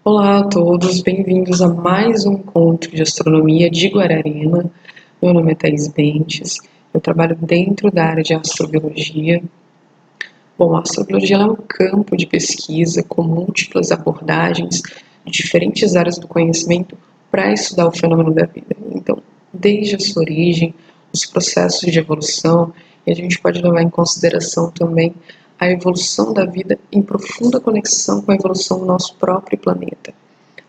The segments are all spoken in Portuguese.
Olá a todos, bem-vindos a mais um encontro de astronomia de Guararema. Meu nome é Thaís Bentes, eu trabalho dentro da área de astrobiologia. Bom, a astrobiologia é um campo de pesquisa com múltiplas abordagens de diferentes áreas do conhecimento para estudar o fenômeno da vida. Então, desde a sua origem, os processos de evolução, e a gente pode levar em consideração também a evolução da vida em profunda conexão com a evolução do nosso próprio planeta.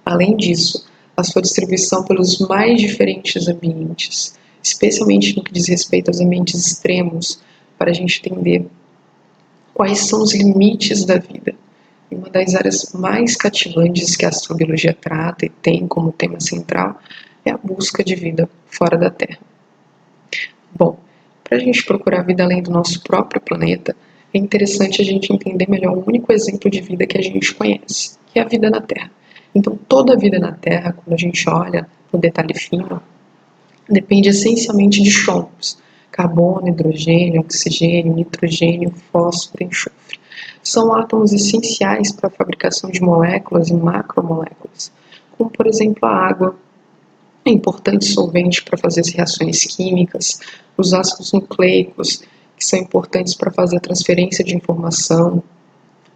Além disso, a sua distribuição pelos mais diferentes ambientes, especialmente no que diz respeito aos ambientes extremos, para a gente entender quais são os limites da vida. E uma das áreas mais cativantes que a astrobiologia trata e tem como tema central é a busca de vida fora da Terra. Bom, para a gente procurar vida além do nosso próprio planeta, é interessante a gente entender melhor o único exemplo de vida que a gente conhece, que é a vida na Terra. Então, toda a vida na Terra, quando a gente olha no detalhe fino, depende essencialmente de chompos: carbono, hidrogênio, oxigênio, nitrogênio, fósforo e enxofre. São átomos essenciais para a fabricação de moléculas e macromoléculas, como, por exemplo, a água. É importante solvente para fazer as reações químicas, os ácidos nucleicos, que são importantes para fazer a transferência de informação,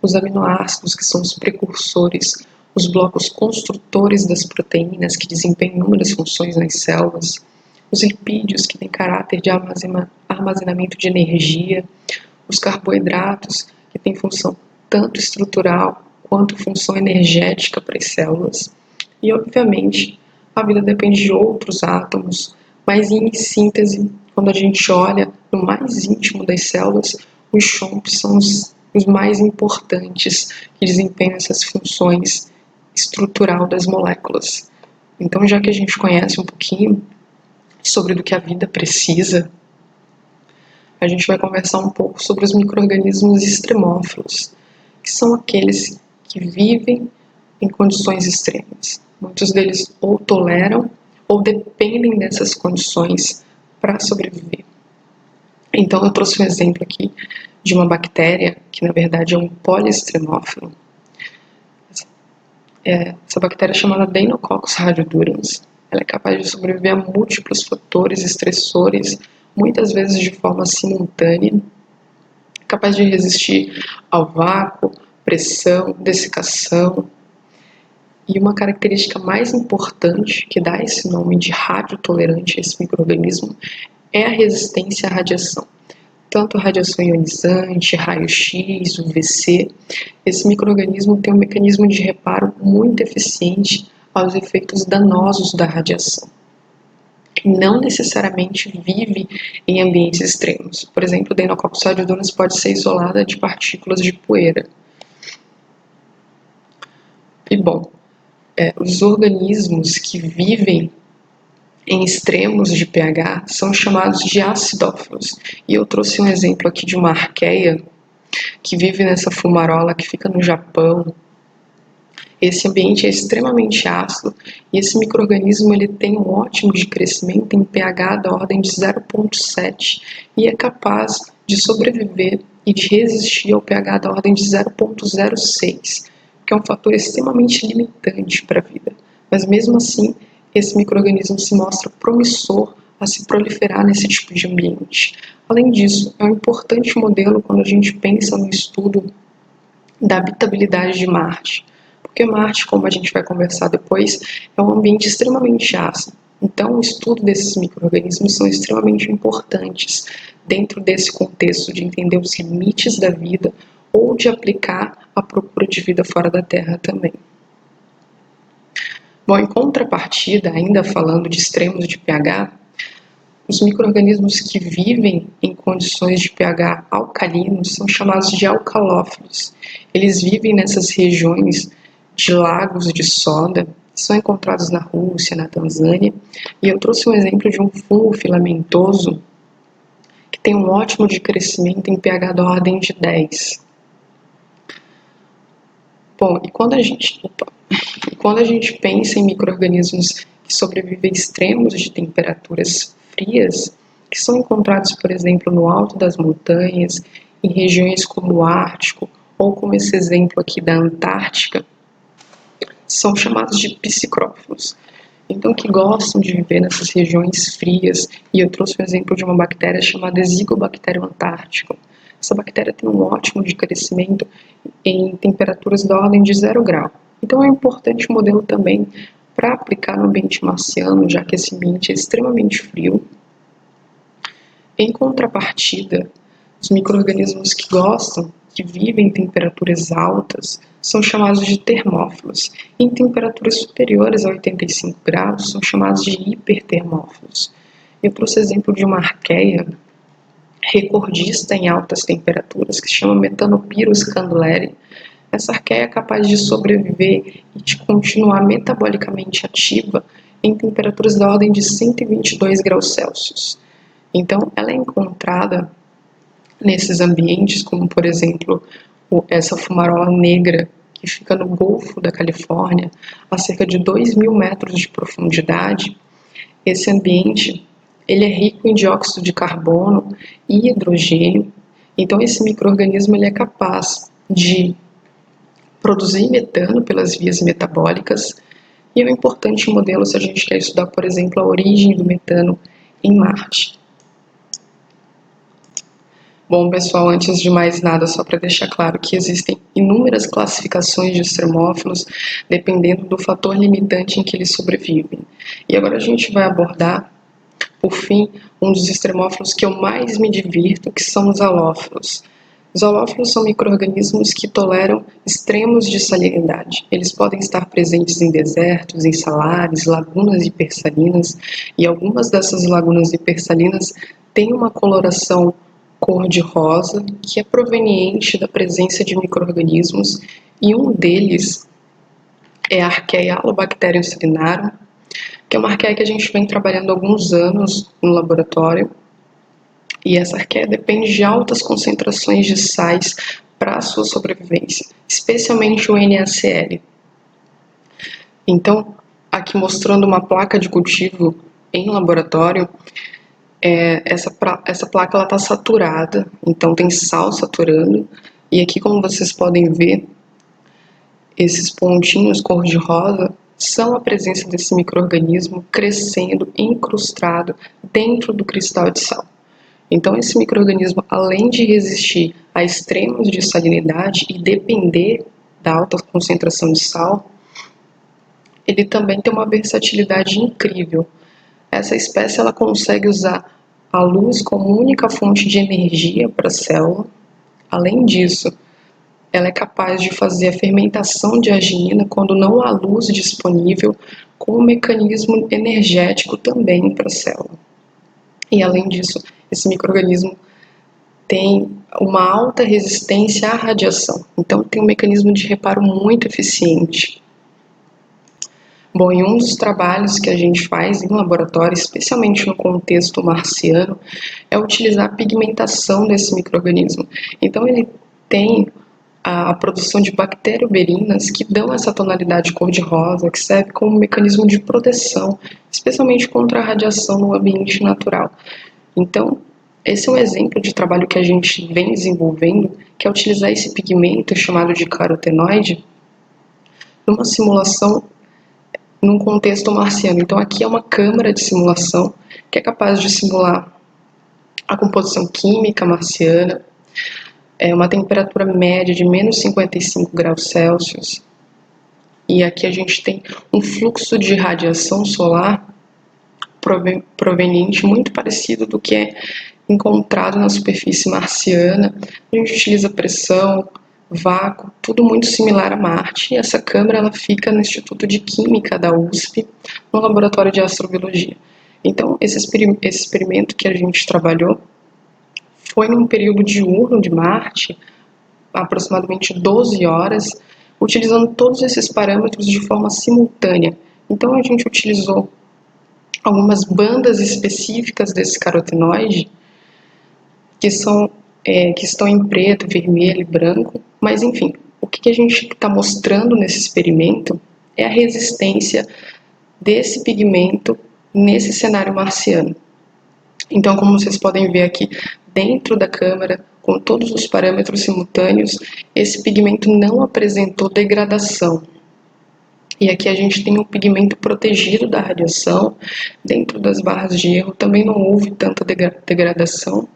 os aminoácidos, que são os precursores, os blocos construtores das proteínas, que desempenham inúmeras funções nas células, os lipídios, que têm caráter de armazenamento de energia, os carboidratos, que têm função tanto estrutural quanto função energética para as células, e, obviamente, a vida depende de outros átomos, mas em síntese, quando a gente olha no mais íntimo das células, os chompos são os mais importantes que desempenham essas funções estrutural das moléculas. Então, já que a gente conhece um pouquinho sobre o que a vida precisa, a gente vai conversar um pouco sobre os micro-organismos extremófilos, que são aqueles que vivem em condições extremas. Muitos deles ou toleram ou dependem dessas condições para sobreviver. Então, eu trouxe um exemplo aqui de uma bactéria que, na verdade, é um poliextremófilo. Essa bactéria é chamada Deinococcus radiodurans. Ela é capaz de sobreviver a múltiplos fatores estressores, muitas vezes de forma simultânea, capaz de resistir ao vácuo, pressão, dessecação. E uma característica mais importante que dá esse nome de radiotolerante a esse micro-organismo é a resistência à radiação. Tanto radiação ionizante, raio-x, UVC, esse micro-organismo tem um mecanismo de reparo muito eficiente aos efeitos danosos da radiação. Não necessariamente vive em ambientes extremos. Por exemplo, o Deinococcus radiodurans pode ser isolada de partículas de poeira. E bom, os organismos que vivem em extremos de pH são chamados de acidófilos. E eu trouxe um exemplo aqui de uma arqueia que vive nessa fumarola que fica no Japão. Esse ambiente é extremamente ácido e esse micro-organismo ele tem um ótimo de crescimento em pH da ordem de 0,7 e é capaz de sobreviver e de resistir ao pH da ordem de 0,06, que é um fator extremamente limitante para a vida. Mas mesmo assim, esse micro-organismo se mostra promissor a se proliferar nesse tipo de ambiente. Além disso, é um importante modelo quando a gente pensa no estudo da habitabilidade de Marte. Porque Marte, como a gente vai conversar depois, é um ambiente extremamente ácido. Então, o estudo desses micro-organismos são extremamente importantes dentro desse contexto de entender os limites da vida ou de aplicar a procura de vida fora da Terra também. Bom, em contrapartida, ainda falando de extremos de pH, os micro-organismos que vivem em condições de pH alcalino são chamados de alcalófilos. Eles vivem nessas regiões de lagos de soda, que são encontrados na Rússia, na Tanzânia, e eu trouxe um exemplo de um fungo filamentoso que tem um ótimo de crescimento em pH da ordem de 10. Bom, e quando a gente pensa em micro-organismos que sobrevivem a extremos de temperaturas frias, que são encontrados, por exemplo, no alto das montanhas, em regiões como o Ártico, ou como esse exemplo aqui da Antártica, são chamados de psicrófilos. Então, que gostam de viver nessas regiões frias, e eu trouxe um exemplo de uma bactéria chamada Helicobacterium antártico. Essa bactéria tem um ótimo de crescimento em temperaturas da ordem de 0 grau. Então, é um importante modelo também para aplicar no ambiente marciano, já que esse ambiente é extremamente frio. Em contrapartida, os micro-organismos que gostam, que vivem em temperaturas altas, são chamados de termófilos. Em temperaturas superiores a 85 graus, são chamados de hipertermófilos. Eu trouxe exemplo de uma arqueia recordista em altas temperaturas, que se chama Methanopyrus candeleri. Essa arqueia é capaz de sobreviver e de continuar metabolicamente ativa em temperaturas da ordem de 122 graus Celsius. Então, ela é encontrada nesses ambientes, como por exemplo, essa fumarola negra que fica no Golfo da Califórnia, a cerca de 2.000 metros de profundidade. Esse ambiente ele é rico em dióxido de carbono e hidrogênio, então esse micro-organismo ele é capaz de produzir metano pelas vias metabólicas, e é um importante modelo se a gente quer estudar, por exemplo, a origem do metano em Marte. Bom, pessoal, antes de mais nada, só para deixar claro que existem inúmeras classificações de extremófilos, dependendo do fator limitante em que eles sobrevivem. E agora a gente vai abordar, por fim, um dos extremófilos que eu mais me divirto, que são os halófilos. Os halófilos são micro-organismos que toleram extremos de salinidade. Eles podem estar presentes em desertos, em salares, lagunas hipersalinas, e algumas dessas lagunas hipersalinas têm uma coloração cor-de-rosa, que é proveniente da presença de micro-organismos, e um deles é a arqueia Halobacterium salinarum, que é uma arqueia que a gente vem trabalhando há alguns anos no laboratório, e essa arqueia depende de altas concentrações de sais para a sua sobrevivência, especialmente o NaCl. Então, aqui mostrando uma placa de cultivo em laboratório, essa placa está saturada, então tem sal saturando, e aqui, como vocês podem ver, esses pontinhos cor-de-rosa são a presença desse micro-organismo crescendo, incrustado dentro do cristal de sal. Então, esse micro-organismo, além de resistir a extremos de salinidade e depender da alta concentração de sal, ele também tem uma versatilidade incrível. Essa espécie ela consegue usar a luz como única fonte de energia para a célula. Além disso, ela é capaz de fazer a fermentação de arginina quando não há luz disponível, com um mecanismo energético também para a célula. E além disso, esse micro-organismo tem uma alta resistência à radiação, então tem um mecanismo de reparo muito eficiente. Bom, em um dos trabalhos que a gente faz em laboratório, especialmente no contexto marciano, é utilizar a pigmentação desse micro-organismo. Então ele tem a produção de bacterioberinas que dão essa tonalidade cor-de-rosa, que serve como um mecanismo de proteção, especialmente contra a radiação no ambiente natural. Então, esse é um exemplo de trabalho que a gente vem desenvolvendo, que é utilizar esse pigmento chamado de carotenoide numa simulação num contexto marciano. Então aqui é uma câmara de simulação que é capaz de simular a composição química marciana, uma temperatura média de menos 55 graus Celsius, e aqui a gente tem um fluxo de radiação solar proveniente muito parecido do que é encontrado na superfície marciana. A gente utiliza pressão, vácuo, tudo muito similar a Marte, e essa câmara ela fica no Instituto de Química da USP, no laboratório de astrobiologia. Então, esse experimento que a gente trabalhou foi num período diurno de Marte, aproximadamente 12 horas, utilizando todos esses parâmetros de forma simultânea. Então, a gente utilizou algumas bandas específicas desse carotenoide, que estão em preto, vermelho e branco, mas enfim, o que a gente está mostrando nesse experimento é a resistência desse pigmento nesse cenário marciano. Então, como vocês podem ver aqui, dentro da câmara, com todos os parâmetros simultâneos, esse pigmento não apresentou degradação. E aqui a gente tem um pigmento protegido da radiação. Dentro das barras de erro também não houve tanta degradação.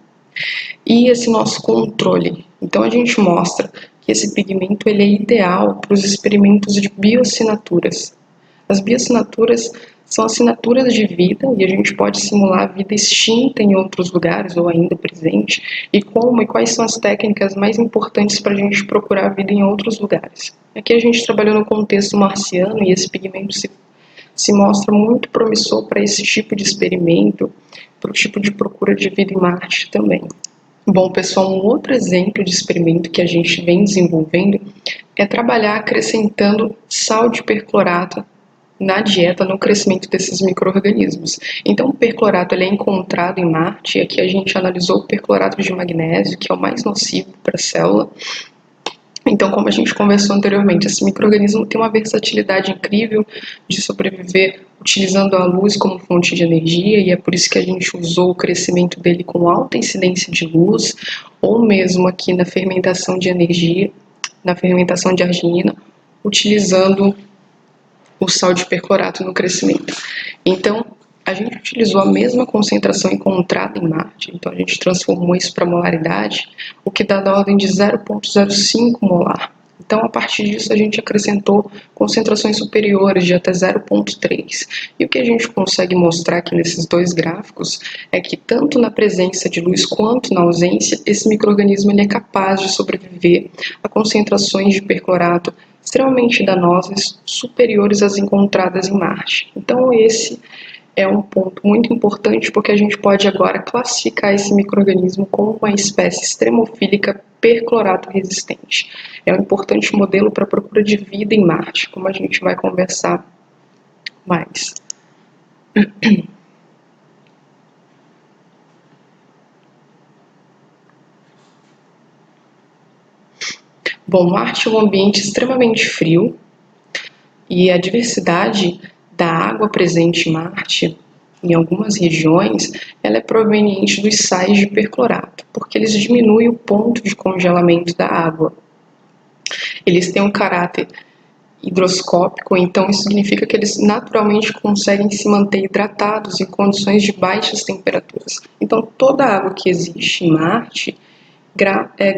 E esse nosso controle. Então a gente mostra que esse pigmento ele é ideal para os experimentos de bioassinaturas. As bioassinaturas são assinaturas de vida e a gente pode simular a vida extinta em outros lugares ou ainda presente, e como e quais são as técnicas mais importantes para a gente procurar a vida em outros lugares. Aqui a gente trabalhou no contexto marciano e esse pigmento se mostra muito promissor para esse tipo de experimento, para o tipo de procura de vida em Marte também. Bom, pessoal, um outro exemplo de experimento que a gente vem desenvolvendo é trabalhar acrescentando sal de perclorato na dieta, no crescimento desses micro-organismos. Então, o perclorato ele é encontrado em Marte, e aqui a gente analisou o perclorato de magnésio, que é o mais nocivo para a célula. Então, como a gente conversou anteriormente, esse micro-organismo tem uma versatilidade incrível de sobreviver utilizando a luz como fonte de energia, e é por isso que a gente usou o crescimento dele com alta incidência de luz, ou mesmo aqui na fermentação de energia, na fermentação de arginina, utilizando o sal de perclorato no crescimento. Então, a gente utilizou a mesma concentração encontrada em Marte, então a gente transformou isso para molaridade, o que dá da ordem de 0,05 molar. Então, a partir disso, a gente acrescentou concentrações superiores de até 0,3. E o que a gente consegue mostrar aqui nesses dois gráficos é que, tanto na presença de luz quanto na ausência, esse micro-organismo é capaz de sobreviver a concentrações de perclorato extremamente danosas, superiores às encontradas em Marte. Então, esse é um ponto muito importante, porque a gente pode agora classificar esse micro-organismo como uma espécie extremofílica perclorato resistente. É um importante modelo para a procura de vida em Marte, como a gente vai conversar mais. Bom, Marte é um ambiente extremamente frio e a diversidade da água presente em Marte, em algumas regiões, ela é proveniente dos sais de perclorato, porque eles diminuem o ponto de congelamento da água. Eles têm um caráter higroscópico, então isso significa que eles naturalmente conseguem se manter hidratados em condições de baixas temperaturas. Então toda a água que existe em Marte,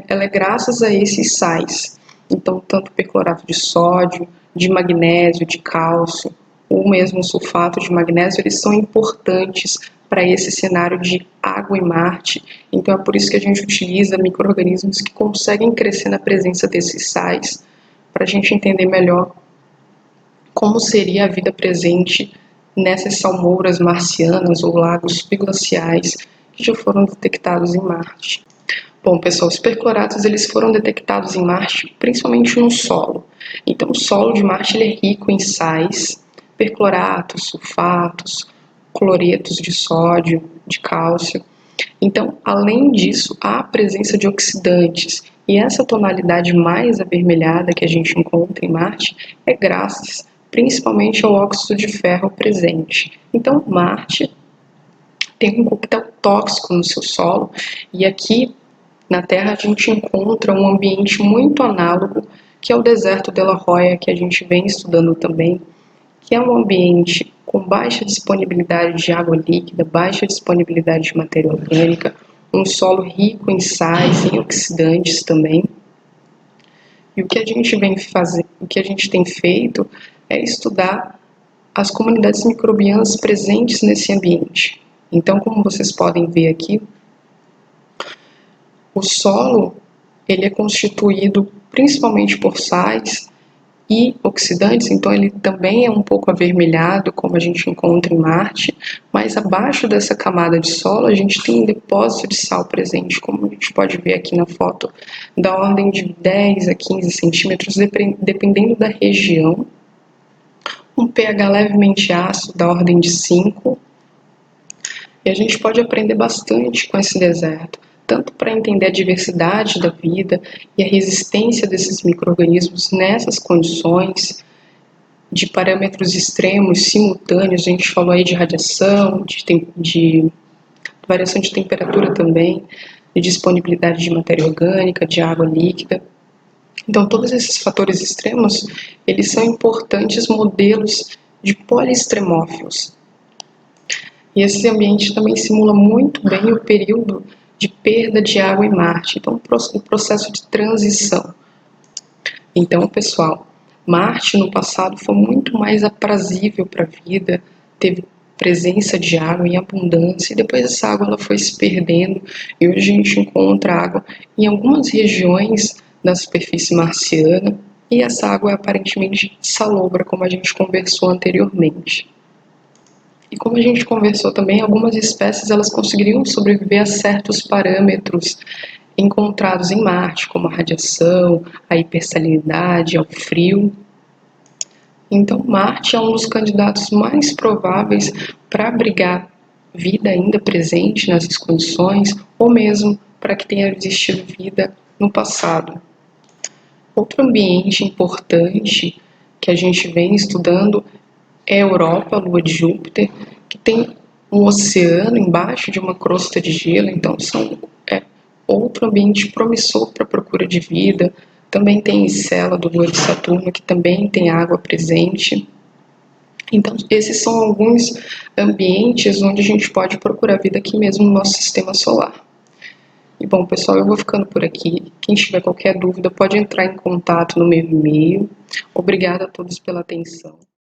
ela é graças a esses sais. Então tanto perclorato de sódio, de magnésio, de cálcio, ou mesmo sulfato de magnésio, eles são importantes para esse cenário de água em Marte. Então é por isso que a gente utiliza micro-organismos que conseguem crescer na presença desses sais, para a gente entender melhor como seria a vida presente nessas salmouras marcianas ou lagos subglaciais que já foram detectados em Marte. Bom, pessoal, os percloratos eles foram detectados em Marte principalmente no solo. Então, o solo de Marte ele é rico em sais, percloratos, sulfatos, cloretos de sódio, de cálcio. Então, além disso, há a presença de oxidantes, e essa tonalidade mais avermelhada que a gente encontra em Marte é graças principalmente ao óxido de ferro presente. Então, Marte tem um coquetel tóxico no seu solo, e aqui na Terra a gente encontra um ambiente muito análogo, que é o deserto de La Jolla, que a gente vem estudando também, que é um ambiente com baixa disponibilidade de água líquida, baixa disponibilidade de matéria orgânica, um solo rico em sais, em oxidantes também. E o que a gente vem fazer, o que a gente tem feito é estudar as comunidades microbianas presentes nesse ambiente. Então, como vocês podem ver aqui, o solo ele é constituído principalmente por sais e oxidantes, então ele também é um pouco avermelhado, como a gente encontra em Marte, mas abaixo dessa camada de solo a gente tem um depósito de sal presente, como a gente pode ver aqui na foto, da ordem de 10 a 15 centímetros, dependendo da região, um pH levemente ácido, da ordem de 5, e a gente pode aprender bastante com esse deserto, tanto para entender a diversidade da vida e a resistência desses micro-organismos nessas condições de parâmetros extremos, simultâneos. A gente falou aí de radiação, de variação de temperatura também, de disponibilidade de matéria orgânica, de água líquida. Então, todos esses fatores extremos, eles são importantes modelos de poliextremófilos. E esse ambiente também simula muito bem o período de perda de água em Marte, então o processo de transição. Então, pessoal, Marte no passado foi muito mais aprazível para a vida, teve presença de água em abundância, e depois essa água ela foi se perdendo, e hoje a gente encontra água em algumas regiões da superfície marciana, e essa água é aparentemente salobra, como a gente conversou anteriormente. E como a gente conversou também, algumas espécies elas conseguiriam sobreviver a certos parâmetros encontrados em Marte, como a radiação, a hipersalinidade, ao frio. Então, Marte é um dos candidatos mais prováveis para abrigar vida ainda presente nessas condições, ou mesmo para que tenha existido vida no passado. Outro ambiente importante que a gente vem estudando é a Europa, a lua de Júpiter, que tem um oceano embaixo de uma crosta de gelo, então é outro ambiente promissor para a procura de vida. Também tem Encélado, lua de Saturno, que também tem água presente. Então, esses são alguns ambientes onde a gente pode procurar vida aqui mesmo no nosso sistema solar. E bom, pessoal, eu vou ficando por aqui. Quem tiver qualquer dúvida pode entrar em contato no meu e-mail. Obrigada a todos pela atenção.